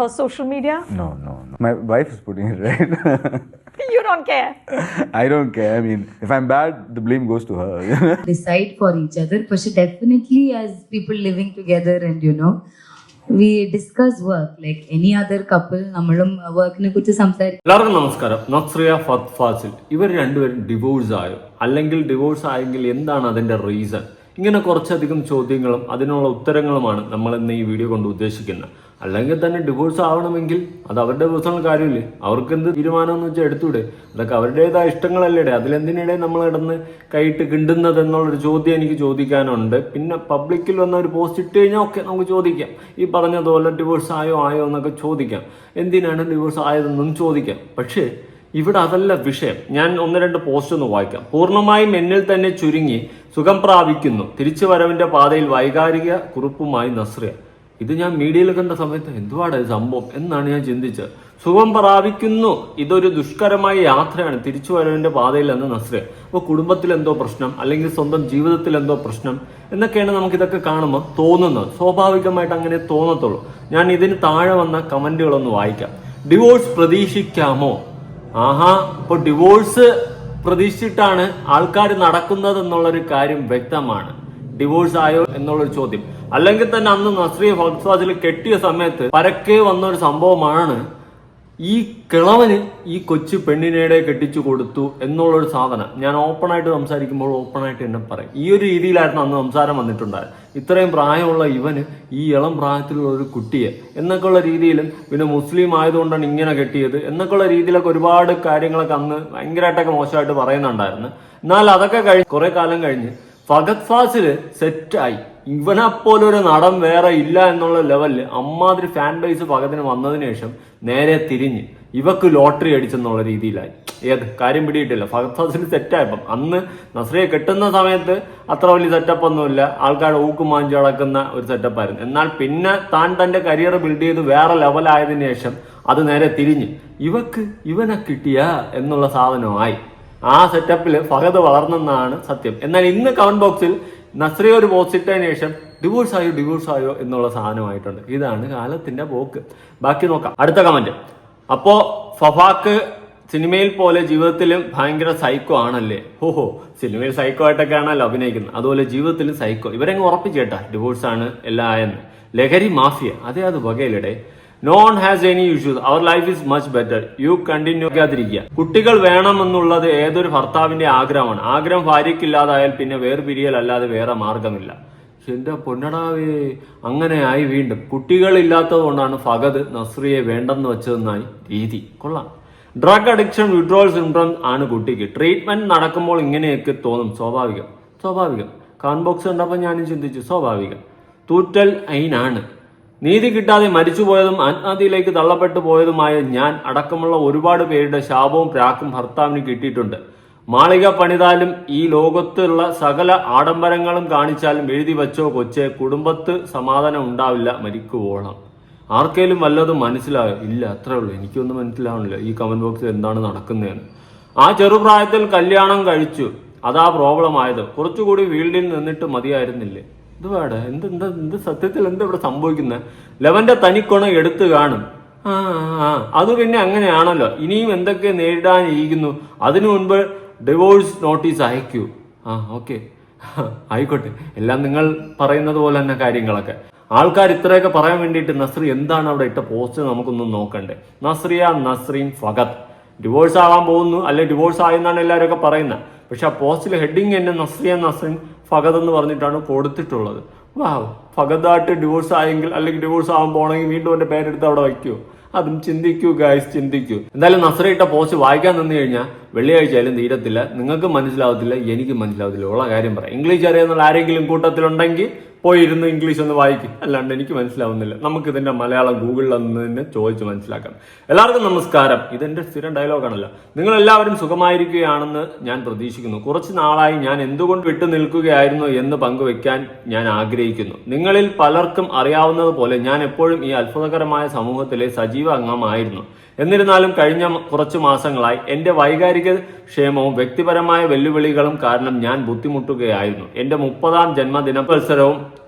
her social media? No. My wife is putting it, right? You don't care. I don't care. I mean, if I'm bad, the blame goes to her. Decide for each other. But definitely, as people living together, and we discuss work like any other couple. നമ്മളും വർക്കിനെ കുറിച്ച് സംസാരിക്കും. എല്ലാവർക്കും നമസ്കാരം. നസ്രിയ ഫാസിൽ ഇവർ രണ്ടുപേരും divorce ആയോ, അല്ലെങ്കിൽ ഡിവോഴ്സ് ആയെങ്കിൽ എന്താണ് അതിന്റെ റീസൺ? ഇങ്ങനെ കുറച്ചധികം ചോദ്യങ്ങളും അതിനുള്ള ഉത്തരങ്ങളുമാണ് നമ്മൾ ഇന്ന് ഈ വീഡിയോ കൊണ്ട് ഉദ്ദേശിക്കുന്നത്. അല്ലെങ്കിൽ തന്നെ ഡിവോഴ്സ് ആവണമെങ്കിൽ അത് അവരുടെ പേഴ്സണൽ കാര്യമില്ലേ, അവർക്ക് എന്ത് തീരുമാനം എന്ന് വെച്ചാൽ എടുത്തൂടെ? അതൊക്കെ അവരുടേതായ ഇഷ്ടങ്ങളല്ലേ. അതിലെന്തിനിടെ നമ്മൾ കിടന്ന് കൈയിട്ട് കിണ്ടുന്നത് എന്നുള്ളൊരു ചോദ്യം എനിക്ക് ചോദിക്കാനുണ്ട്. പിന്നെ പബ്ലിക്കിൽ വന്ന ഒരു പോസ്റ്റ് ഇട്ട് കഴിഞ്ഞാൽ ഒക്കെ നമുക്ക് ചോദിക്കാം, ഈ പറഞ്ഞതുപോലെ ഡിവോഴ്സ് ആയോ എന്നൊക്കെ ചോദിക്കാം, എന്തിനാണ് ഡിവോഴ്സ് ആയതെന്നും ചോദിക്കാം. പക്ഷേ ഇവിടെ അതല്ല വിഷയം. ഞാൻ 1-2 പോസ്റ്റ് ഒന്ന് വായിക്കാം. പൂർണ്ണമായും എന്നിൽ തന്നെ ചുരുങ്ങി സുഖം പ്രാപിക്കുന്നു, തിരിച്ചു വരവിന്റെ പാതയിൽ വൈകാരിക കുറിപ്പുമായി നസ്രിയ. ഇത് ഞാൻ മീഡിയയിൽ കണ്ട സമയത്ത് എന്തുവാണ് സംഭവം എന്നാണ് ഞാൻ ചിന്തിച്ചത്. സുഖം പ്രാപിക്കുന്നു, ഇതൊരു ദുഷ്കരമായ യാത്രയാണ് തിരിച്ചു വരവിന്റെ പാതയിൽ എന്ന് നസ്രിയ. അപ്പോൾ കുടുംബത്തിൽ എന്തോ പ്രശ്നം, അല്ലെങ്കിൽ സ്വന്തം ജീവിതത്തിൽ എന്തോ പ്രശ്നം എന്നൊക്കെയാണ് നമുക്കിതൊക്കെ കാണുമ്പോൾ തോന്നുന്നത്. സ്വാഭാവികമായിട്ട് അങ്ങനെ തോന്നത്തുള്ളൂ. ഞാൻ ഇതിന് താഴെ വന്ന കമന്റുകളൊന്ന് വായിക്കാം. ഡിവോഴ്സ് പ്രതീക്ഷിക്കാമോ? ഇപ്പോൾ ഡിവോഴ്സ് പ്രതീക്ഷിച്ചിട്ടാണ് ആൾക്കാർ നടക്കുന്നത് എന്നുള്ളൊരു കാര്യം വ്യക്തമാണ്. ഡിവോഴ്സ് ആയോ എന്നുള്ളൊരു ചോദ്യം. അല്ലെങ്കിൽ തന്നെ അന്ന് നസ്രിയ ഫാസിൽ കെട്ടിയ സമയത്ത് പരക്കെ വന്നൊരു സംഭവമാണ് ഈ കിളവന് ഈ കൊച്ചു പെണ്ണിനെ കെട്ടിച്ചു കൊടുത്തു എന്നുള്ളൊരു സാധനം. ഞാൻ ഓപ്പണായിട്ട് സംസാരിക്കുമ്പോൾ ഓപ്പണായിട്ട് എന്നെ പറയും. ഈ ഒരു രീതിയിലായിരുന്നു അന്ന് സംസാരം വന്നിട്ടുണ്ടായത്. ഇത്രയും പ്രായമുള്ള ഇവന് ഈ ഇളം പ്രായത്തിലുള്ള ഒരു കുട്ടിയെ എന്നൊക്കെയുള്ള രീതിയിലും, പിന്നെ മുസ്ലിം ആയതുകൊണ്ടാണ് ഇങ്ങനെ കെട്ടിയത് എന്നൊക്കെയുള്ള രീതിയിലൊക്കെ ഒരുപാട് കാര്യങ്ങളൊക്കെ അന്ന് ഭയങ്കരമായിട്ടൊക്കെ മോശമായിട്ട് പറയുന്നുണ്ടായിരുന്നു. എന്നാൽ അതൊക്കെ കഴിഞ്ഞ് കുറെ കാലം കഴിഞ്ഞ് ഫഹദ് ഫാസിൽ സെറ്റായി. ഇവനെപ്പോലൊരു നടൻ വേറെ ഇല്ല എന്നുള്ള ലെവലിൽ അമ്മാതിരി ഫാൻ ബേസ് ഫഹദിന് വന്നതിന് ശേഷം നേരെ തിരിഞ്ഞ് ഇവക്ക് ലോട്ടറി അടിച്ചെന്നുള്ള രീതിയിലായി. ഏത് കാര്യം പിടിയിട്ടില്ല. ഫഹദ് ഫാസിൽ സെറ്റായപ്പം അന്ന് നസ്രിയെ കെട്ടുന്ന സമയത്ത് അത്ര വലിയ സെറ്റപ്പ് ഒന്നുമില്ല, ആൾക്കാർ ഊക്കുമാഞ്ചി അടക്കുന്ന ഒരു സെറ്റപ്പായിരുന്നു. എന്നാൽ പിന്നെ താൻ തന്റെ കരിയർ ബിൽഡ് ചെയ്ത് വേറെ ലെവലായതിനു ശേഷം അത് നേരെ തിരിഞ്ഞ് ഇവനെ കിട്ടിയ എന്നുള്ള സാധനമായി. ആ സെറ്റപ്പിൽ ഫഹദ് വളർന്നെന്നാണ് സത്യം. എന്നാൽ ഇന്ന് കമന്റ് ബോക്സിൽ നസ്രിയ ഒരു പോസ്റ്റ് ഇട്ടതിന് ശേഷം ഡിവോഴ്സ് ആയോ എന്നുള്ള സാധനമായിട്ടുണ്ട്. ഇതാണ് കാലത്തിന്റെ പോക്ക്. ബാക്കി നോക്കാം. അടുത്ത കമന്റ്. അപ്പോ ഫഫാക്ക് സിനിമയിൽ പോലെ ജീവിതത്തിലും ഭയങ്കര സൈക്കോ ആണല്ലേ? സിനിമയിൽ സൈക്കോ ആയിട്ടൊക്കെ ആണല്ലോ അഭിനയിക്കുന്നത്, അതുപോലെ ജീവിതത്തിലും സൈക്കോ. ഇവരെങ്ങ് ഉറപ്പിച്ചേട്ടാ ഡിവോഴ്സ് ആണ് എല്ലാം ആയെന്ന്. ലഹരി മാഫിയ അത് വകയിലിടെ. No one has any issues. Our life is much better. You continue. കുട്ടികൾ വേണമെന്നുള്ളത് ഏതൊരു ഭർത്താവിന്റെ ആഗ്രഹമാണ്. ആഗ്രഹം ഭാര്യയ്ക്കില്ലാതായാൽ പിന്നെ വേർപിരിയലല്ലാതെ വേറെ മാർഗമില്ല. എന്റെ പൊന്നടാവേ, അങ്ങനെയായി വീണ്ടും. കുട്ടികളില്ലാത്തത് കൊണ്ടാണ് ഫഹദ് നസ്രിയെ വേണ്ടെന്ന് വെച്ചതെന്നായി രീതി. കൊള്ളാം. ഡ്രഗ് അഡിക്ഷൻ വിഡ്രോവൽ സിംപ്റ്റംസ് ആണ് കുട്ടിക്ക്. ട്രീറ്റ്മെന്റ് നടക്കുമ്പോൾ ഇങ്ങനെയൊക്കെ തോന്നും. സ്വാഭാവികം. കമന്റ് ബോക്സ് കണ്ടപ്പോൾ ഞാനും ചിന്തിച്ചു, സ്വാഭാവികം. തൂറ്റൽ അയിനാണ്. നീതി കിട്ടാതെ മരിച്ചുപോയതും ആത്മഹത്യയിലേക്ക് തള്ളപ്പെട്ടു പോയതുമായ ഞാൻ അടക്കമുള്ള ഒരുപാട് പേരുടെ ശാപവും പ്രാക്കും ഭർത്താവിന് കിട്ടിയിട്ടുണ്ട്. മാളിക പണിതാലും ഈ ലോകത്തുള്ള സകല ആഡംബരങ്ങളും കാണിച്ചാലും എഴുതി വച്ചോ കൊച്ചെ, കുടുംബത്ത് സമാധാനം ഉണ്ടാവില്ല മരിക്കുവോളം. ആർക്കേലും വല്ലതും മനസ്സിലായോ? ഇല്ല, അത്രേ ഉള്ളൂ. എനിക്കൊന്നും മനസ്സിലാവണില്ല ഈ കമന്റ് ബോക്സിൽ എന്താണ് നടക്കുന്നതെന്ന്. ആ ചെറുപ്രായത്തിൽ കല്യാണം കഴിച്ചു, അതാ പ്രോബ്ലം ആയത്. കുറച്ചുകൂടി ഫീൽഡിൽ നിന്നിട്ട് മതിയായിരുന്നില്ലേ? ഇത് വേണ്ട. എന്ത് സത്യത്തിൽ എന്താ ഇവിടെ സംഭവിക്കുന്നത്? ലെവന്റെ തനിക്കൊണ എടുത്തു കാണും. അത് പിന്നെ അങ്ങനെയാണല്ലോ. ഇനിയും എന്തൊക്കെ നേരിടാനിരിക്കുന്നു. അതിനു മുൻപ് ഡിവോഴ്സ് നോട്ടീസ് അയക്കൂ. ഓക്കെ, ആയിക്കോട്ടെ. എല്ലാം നിങ്ങൾ പറയുന്നത് പോലെ തന്നെ കാര്യങ്ങളൊക്കെ. ആൾക്കാർ ഇത്രയൊക്കെ പറയാൻ വേണ്ടിയിട്ട് നസ്രി എന്താണ് അവിടെ ഇട്ട പോസ്റ്റ് നമുക്കൊന്നും നോക്കണ്ടേ. നസ്രീൻ ഫഹദ് ഡിവോഴ്സ് ആവാൻ പോകുന്നു, അല്ലെ ഡിവോഴ്സ് ആയെന്നാണ് എല്ലാവരും ഒക്കെ പറയുന്നത്. പക്ഷെ ആ പോസ്റ്റിൽ ഹെഡിങ് എന്നെ നസ്രീൻ ഫഹദ് എന്ന് പറഞ്ഞിട്ടാണ് കൊടുത്തിട്ടുള്ളത്. ഫഹദായിട്ട് ഡിവോഴ്സ് ആയെങ്കിൽ, അല്ലെങ്കിൽ ഡിവോഴ്സ് ആവാൻ പോകണമെങ്കിൽ വീണ്ടും എന്റെ പേരെടുത്ത് അവിടെ വയ്ക്കുമോ? അതും ചിന്തിക്കൂ ഗായ്സ്, ചിന്തിക്കൂ. എന്തായാലും നസ്രിയ ഇട്ട പോസ്റ്റ് വായിക്കാൻ നിന്ന് കഴിഞ്ഞാൽ വെള്ളിയാഴ്ച ആയാലും തീരത്തില്ല. നിങ്ങൾക്ക് മനസ്സിലാവത്തില്ല, എനിക്ക് മനസ്സിലാവത്തില്ല. ഉള്ള കാര്യം പറയാം. ഇംഗ്ലീഷ് അറിയാവുന്ന ആരെങ്കിലും കൂട്ടത്തിലുണ്ടെങ്കിൽ പോയി ഇരുന്ന് ഇംഗ്ലീഷ് ഒന്ന് വായിക്കും. അല്ലാണ്ട് എനിക്ക് മനസ്സിലാവുന്നില്ല. നമുക്ക് ഇതിന്റെ മലയാളം ഗൂഗിളിൽ നിന്ന് തന്നെ ചോദിച്ച് മനസ്സിലാക്കാം. എല്ലാവർക്കും നമസ്കാരം. ഇതെന്റെ സ്ഥിരം ഡയലോഗാണല്ലോ. നിങ്ങൾ എല്ലാവരും സുഖമായിരിക്കുകയാണെന്ന് ഞാൻ പ്രതീക്ഷിക്കുന്നു. കുറച്ച് നാളായി ഞാൻ എന്തുകൊണ്ട് വിട്ടു നിൽക്കുകയായിരുന്നു എന്ന് പങ്കുവെക്കാൻ ഞാൻ ആഗ്രഹിക്കുന്നു. നിങ്ങളിൽ പലർക്കും അറിയാവുന്നതുപോലെ ഞാൻ എപ്പോഴും ഈ അത്ഭുതകരമായ സമൂഹത്തിലെ സജീവ അംഗമായിരുന്നു. എന്നിരുന്നാലും കഴിഞ്ഞ കുറച്ചു മാസങ്ങളായി എന്റെ വൈകാരിക ക്ഷേമവും വ്യക്തിപരമായ വെല്ലുവിളികളും കാരണം ഞാൻ ബുദ്ധിമുട്ടുകയായിരുന്നു. എന്റെ 30ാം ജന്മദിന മത്സരവും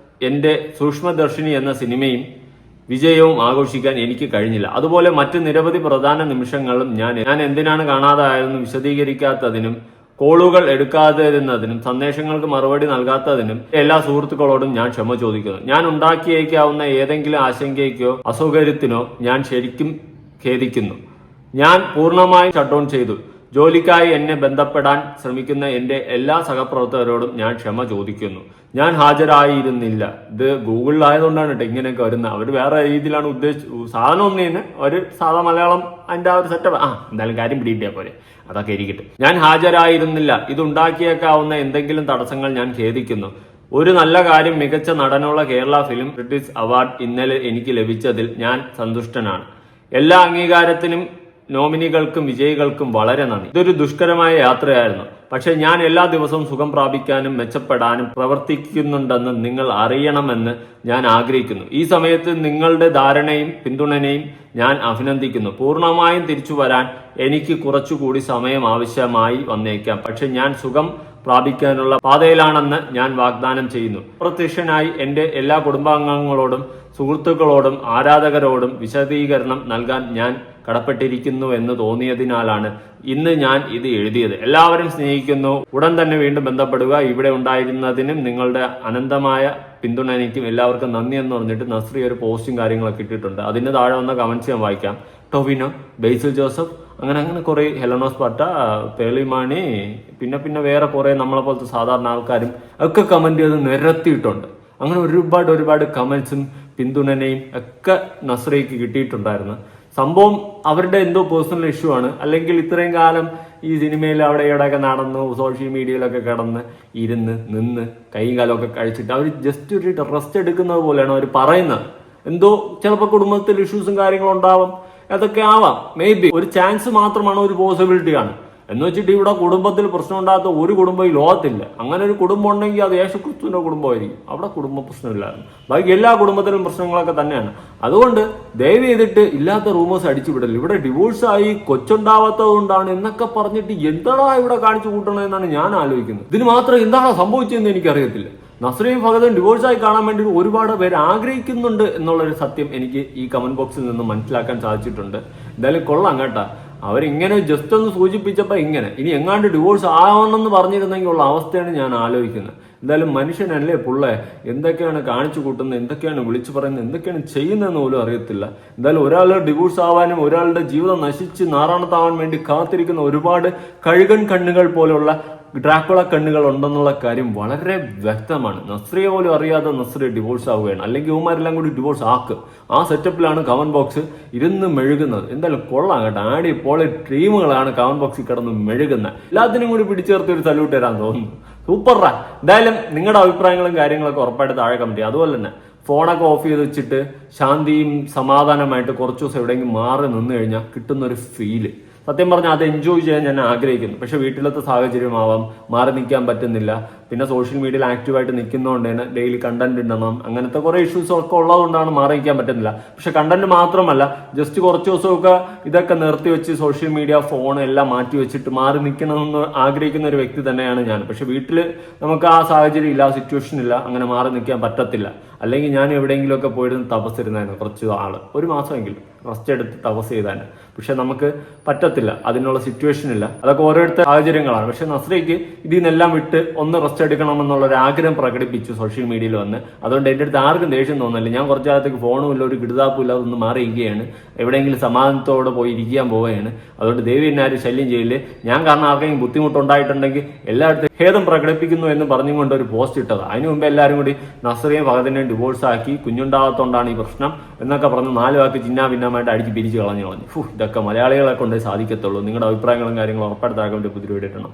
എന്റെ സൂക്ഷ്മദർശിനി എന്ന സിനിമയും വിജയവും ആഘോഷിക്കാൻ എനിക്ക് കഴിഞ്ഞില്ല. അതുപോലെ മറ്റ് നിരവധി പ്രധാന നിമിഷങ്ങളും ഞാൻ എന്തിനാണ് കാണാതായതെന്ന് വിശദീകരിക്കാത്തതിനും കോളുകൾ എടുക്കാതിരുന്നതിനും സന്ദേശങ്ങൾക്ക് മറുപടി നൽകാത്തതിനും എല്ലാ സുഹൃത്തുക്കളോടും ഞാൻ ക്ഷമ ചോദിക്കുന്നു. ഞാൻ ഉണ്ടാക്കിയേക്കാവുന്ന ഏതെങ്കിലും ആശങ്കയ്ക്കോ അസൗകര്യത്തിനോ ഞാൻ ശരിക്കും ഖേദിക്കുന്നു. ഞാൻ പൂർണ്ണമായും ഷട്ട് ഡൗൺ ചെയ്തു. ജോലിക്കായി എന്നെ ബന്ധപ്പെടാൻ ശ്രമിക്കുന്ന എന്റെ എല്ലാ സഹപ്രവർത്തകരോടും ഞാൻ ക്ഷമ ചോദിക്കുന്നു. ഞാൻ ഹാജരായിരുന്നില്ല. ഇത് ഗൂഗിളിലായതുകൊണ്ടാണ് കേട്ടോ ഇങ്ങനെയൊക്കെ വരുന്നത്. അവർ വേറെ രീതിയിലാണ് സാധനം ഒന്നേന്ന് ഒരു സാധാ മലയാളം അതിന്റെ ആ ഒരു സെറ്റപ്പ് എന്തായാലും കാര്യം പിടിയിട്ടാ പോലെ അതൊക്കെ ഇരിക്കട്ടെ. ഞാൻ ഹാജരായിരുന്നില്ല. ഇത് ഉണ്ടാക്കിയേക്കാവുന്ന എന്തെങ്കിലും തടസ്സങ്ങൾ ഞാൻ ഖേദിക്കുന്നു. ഒരു നല്ല കാര്യം, മികച്ച നടനുള്ള കേരള ഫിലിം ക്രിറ്റിക്സ് അവാർഡ് ഇന്നലെ എനിക്ക് ലഭിച്ചതിൽ ഞാൻ സന്തുഷ്ടനാണ്. എല്ലാ അംഗീകാരത്തിനും നോമിനികൾക്കും വിജയികൾക്കും വളരെ നന്ദി. ഇതൊരു ദുഷ്കരമായ യാത്രയായിരുന്നു. പക്ഷെ ഞാൻ എല്ലാ ദിവസവും സുഖം പ്രാപിക്കാനും മെച്ചപ്പെടാനും പ്രവർത്തിക്കുന്നുണ്ടെന്ന് നിങ്ങൾ അറിയണമെന്ന് ഞാൻ ആഗ്രഹിക്കുന്നു. ഈ സമയത്ത് നിങ്ങളുടെ ധാരണയും പിന്തുണയും ഞാൻ അഭിനന്ദിക്കുന്നു. പൂർണ്ണമായും തിരിച്ചു വരാൻ എനിക്ക് കുറച്ചുകൂടി സമയം ആവശ്യമായി വന്നേക്കാം. പക്ഷെ ഞാൻ സുഖം പ്രാപിക്കാനുള്ള പാതയിലാണെന്ന് ഞാൻ വാഗ്ദാനം ചെയ്യുന്നു. അപ്രത്യക്ഷനായി എന്റെ എല്ലാ കുടുംബാംഗങ്ങളോടും സുഹൃത്തുക്കളോടും ആരാധകരോടും വിശദീകരണം നൽകാൻ ഞാൻ കടപ്പെട്ടിരിക്കുന്നു എന്ന് തോന്നിയതിനാലാണ് ഇന്ന് ഞാൻ ഇത് എഴുതിയത്. എല്ലാവരും സ്നേഹിക്കുന്നു. ഉടൻ തന്നെ വീണ്ടും ബന്ധപ്പെടുക. ഇവിടെ ഉണ്ടായിരുന്നതിനും നിങ്ങളുടെ അനന്തമായ പിന്തുണയ്ക്കും എല്ലാവർക്കും നന്ദി എന്ന് പറഞ്ഞിട്ട് നസ്രി ഒരു പോസ്റ്റും കാര്യങ്ങളൊക്കെ ഇട്ടിട്ടുണ്ട്. അതിന് താഴെ വന്ന കമന്റ്സ് ഞാൻ വായിക്കാം. ടൊവിനോ, ബേസിൽ ജോസഫ്, അങ്ങനെ കുറെ, ഹെലനോസ് പട്ട, പേളിമാണി, പിന്നെ വേറെ കുറെ നമ്മളെ പോലത്തെ സാധാരണ ആൾക്കാരും ഒക്കെ കമന്റ് ചെയ്ത് നിരത്തിയിട്ടുണ്ട്. അങ്ങനെ ഒരുപാട് കമന്റ്സും പിന്തുണയും ഒക്കെ നസ്രിക്ക് കിട്ടിയിട്ടുണ്ടായിരുന്നു. സംഭവം അവരുടെ എന്തോ പേഴ്സണൽ ഇഷ്യൂ ആണ്. അല്ലെങ്കിൽ ഇത്രയും കാലം ഈ സിനിമയിൽ അവിടെ ഇവിടെയൊക്കെ നടന്നു സോഷ്യൽ മീഡിയയിലൊക്കെ കിടന്ന് ഇരുന്ന് നിന്ന് കൈയും കാലമൊക്കെ കഴിച്ചിട്ട് അവർ ജസ്റ്റ് ഒരു റെസ്റ്റ് എടുക്കുന്നത് പോലെയാണ് അവർ പറയുന്നത്. എന്തോ ചിലപ്പോൾ കുടുംബത്തിൽ ഇഷ്യൂസും കാര്യങ്ങളും ഉണ്ടാവാം, അതൊക്കെ ആവാം. മേ ബി ഒരു ചാൻസ് മാത്രമാണ്, ഒരു പോസിബിലിറ്റിയാണ്. എന്ന് വെച്ചിട്ട് ഇവിടെ കുടുംബത്തിൽ പ്രശ്നം ഉണ്ടാകാത്ത ഒരു കുടുംബം ഈ ലോകത്തില്ല. അങ്ങനെ ഒരു കുടുംബം ഉണ്ടെങ്കിൽ അത് യേശുക്രിസ്തുവിന്റെ കുടുംബമായിരിക്കും. അവിടെ കുടുംബ പ്രശ്നമില്ലായിരുന്നു. ബാക്കി എല്ലാ കുടുംബത്തിലും പ്രശ്നങ്ങളൊക്കെ തന്നെയാണ്. അതുകൊണ്ട് ദയവ് ചെയ്തിട്ട് ഇല്ലാത്ത റൂമേഴ്സ് അടിച്ചു വിടല്. ഇവിടെ ഡിവോഴ്സായി കൊച്ചുണ്ടാവാത്തത് കൊണ്ടാണ് എന്നൊക്കെ പറഞ്ഞിട്ട് എന്താണോ ഇവിടെ കാണിച്ചു കൂട്ടണമെന്നാണ് ഞാൻ ആലോചിക്കുന്നത്. ഇതിന് മാത്രം എന്താണോ സംഭവിച്ചതെന്ന് എനിക്കറിയത്തില്ല. നസ്രിയും ഫഹദും ഡിവോഴ്സായി കാണാൻ വേണ്ടി ഒരുപാട് പേര് ആഗ്രഹിക്കുന്നുണ്ട് എന്നുള്ളൊരു സത്യം എനിക്ക് ഈ കമന്റ് ബോക്സിൽ നിന്ന് മനസ്സിലാക്കാൻ സാധിച്ചിട്ടുണ്ട്. എന്തായാലും കൊള്ളാം കേട്ടാ. അവരിങ്ങനെ ജസ്റ്റ് ഒന്ന് സൂചിപ്പിച്ചപ്പോൾ ഇനി എങ്ങാണ്ട് ഡിവോഴ്സ് ആവണമെന്ന് പറഞ്ഞിരുന്നെങ്കിൽ ഉള്ള അവസ്ഥയാണ് ഞാൻ ആലോചിക്കുന്നത്. എന്തായാലും മനുഷ്യനല്ലേ പുള്ളേ, എന്തൊക്കെയാണ് കാണിച്ചു കൂട്ടുന്നത്, എന്തൊക്കെയാണ് വിളിച്ചു പറയുന്നത്, എന്തൊക്കെയാണ് ചെയ്യുന്നതെന്ന് പോലും അറിയത്തില്ല. എന്തായാലും ഒരാളുടെ ഡിവോഴ്സ് ആവാനും ഒരാളുടെ ജീവിതം നശിച്ച് നാറാണത്താവാൻ വേണ്ടി കാത്തിരിക്കുന്ന ഒരുപാട് കഴുകൻ കണ്ണുകൾ പോലുള്ള ഡ്രാക്കുള കണ്ണുകൾ ഉണ്ടെന്നുള്ള കാര്യം വളരെ വ്യക്തമാണ്. നസ്രിയെ പോലും അറിയാതെ നസ്രിയെ ഡിവോഴ്സ് ആവുകയാണ്. അല്ലെങ്കിൽ ഇവന്മാരെല്ലാം കൂടി ഡിവോഴ്സ് ആക്കുക. ആ സെറ്റപ്പിലാണ് കമന്റ് ബോക്സ് ഇരുന്ന് മെഴുകുന്നത്. എന്തായാലും കൊള്ളാം കേട്ടോ. ആടി പോളി ടീമുകളാണ് കമന്റ് ബോക്സിൽ കിടന്ന് മെഴുകുന്നത്. എല്ലാത്തിനും കൂടി പിടിച്ചേർത്ത് ഒരു സല്യൂട്ട് തരാൻ തോന്നുന്നു. സൂപ്പറാ. എന്തായാലും നിങ്ങളുടെ അഭിപ്രായങ്ങളും കാര്യങ്ങളൊക്കെ ഉറപ്പായിട്ട് താഴെ കമന്റ് ചെയ്യുക. അതുപോലെ തന്നെ ഫോണൊക്കെ ഓഫ് ചെയ്ത് വെച്ചിട്ട് ശാന്തിയും സമാധാനമായിട്ട് കുറച്ച് ദിവസം എവിടെയെങ്കിലും മാറി നിന്ന് കഴിഞ്ഞാൽ കിട്ടുന്നൊരു ഫീല്, സത്യം പറഞ്ഞാൽ അത് എൻജോയ് ചെയ്യാൻ ഞാൻ ആഗ്രഹിക്കുന്നു. പക്ഷെ വീട്ടിലത്തെ സാഹചര്യമാവാം, മാറി നിൽക്കാൻ പറ്റുന്നില്ല. പിന്നെ സോഷ്യൽ മീഡിയയിൽ ആക്റ്റീവായിട്ട് നിൽക്കുന്നതുകൊണ്ട് തന്നെ ഡെയിലി കണ്ടന്റ് ഇടണം, അങ്ങനത്തെ കുറെ ഇഷ്യൂസ് ഒക്കെ ഉള്ളതുകൊണ്ടാണ് മാറി നിൽക്കാൻ പറ്റുന്നില്ല. പക്ഷെ കണ്ടന്റ് മാത്രമല്ല, ജസ്റ്റ് കുറച്ച് ദിവസമൊക്കെ ഇതൊക്കെ നിർത്തി വെച്ച് സോഷ്യൽ മീഡിയ, ഫോൺ എല്ലാം മാറ്റി വെച്ചിട്ട് മാറി നിൽക്കണമെന്ന് ആഗ്രഹിക്കുന്ന ഒരു വ്യക്തി തന്നെയാണ് ഞാൻ. പക്ഷെ വീട്ടിൽ നമുക്ക് ആ സാഹചര്യം ഇല്ല, സിറ്റുവേഷൻ ഇല്ല, അങ്ങനെ മാറി നിൽക്കാൻ പറ്റത്തില്ല. അല്ലെങ്കിൽ ഞാൻ എവിടെയെങ്കിലുമൊക്കെ പോയിരുന്ന് തപസ്സിരുന്നായിരുന്നു കുറച്ച് ആള്, ഒരു മാസമെങ്കിലും റെസ്റ്റ് എടുത്ത് തപസ് ചെയ്താൽ. പക്ഷെ നമുക്ക് പറ്റത്തില്ല, അതിനുള്ള സിറ്റുവേഷൻ ഇല്ല. അതൊക്കെ ഓരോരുത്തർ സാഹചര്യങ്ങളാണ്. പക്ഷെ നസ്രിക്ക് ഇതിൽ നിന്നെല്ലാം വിട്ട് ഒന്ന് റെസ്റ്റ് എടുക്കണമെന്നുള്ള ഒരു ആഗ്രഹം പ്രകടിപ്പിച്ചു സോഷ്യൽ മീഡിയയിൽ വന്ന്. അതുകൊണ്ട് എൻ്റെ അടുത്ത് ആർക്കും ദേഷ്യം തോന്നില്ല. ഞാൻ കുറച്ച് കാലത്തേക്ക് ഫോണും ഇല്ല, ഒരു കിടുതാപ്പും ഇല്ലാതെ ഒന്ന് മാറിയിരിക്കുകയാണ്. എവിടെയെങ്കിലും സമാധാനത്തോടെ പോയി ഇരിക്കാൻ പോവുകയാണ്. അതുകൊണ്ട് ദേവി എന്നെ ആരും ശല്യം ചെയ്യില്ലേ. ഞാൻ കാരണം ആർക്കെങ്കിലും ബുദ്ധിമുട്ടുണ്ടായിട്ടുണ്ടെങ്കിൽ എല്ലായിടത്തും ഖേദം പ്രകടിപ്പിക്കുന്നു എന്ന് പറഞ്ഞുകൊണ്ട് ഒരു പോസ്റ്റ് ഇട്ടത്. അതിനു മുമ്പ് എല്ലാവരും കൂടി നസ്രിയെയും ഫഹദിനെയും ഡിവോഴ്സ് ആക്കി, കുഞ്ഞുണ്ടാകത്തോണ്ടാണ് ഈ പ്രശ്നം എന്നൊക്കെ പറഞ്ഞ് 4 വാക്ക് ഭിന്നാമായിട്ട് അടിച്ച് പിരിച്ച് കളഞ്ഞു. ഇതൊക്കെ മലയാളികളെ കൊണ്ടേ സാധിക്കത്തുള്ളൂ. നിങ്ങളുടെ അഭിപ്രായങ്ങളും കാര്യങ്ങളും ഉറപ്പായിട്ട് താഴെ പുതിയ വീഡിയോ ഇടണം.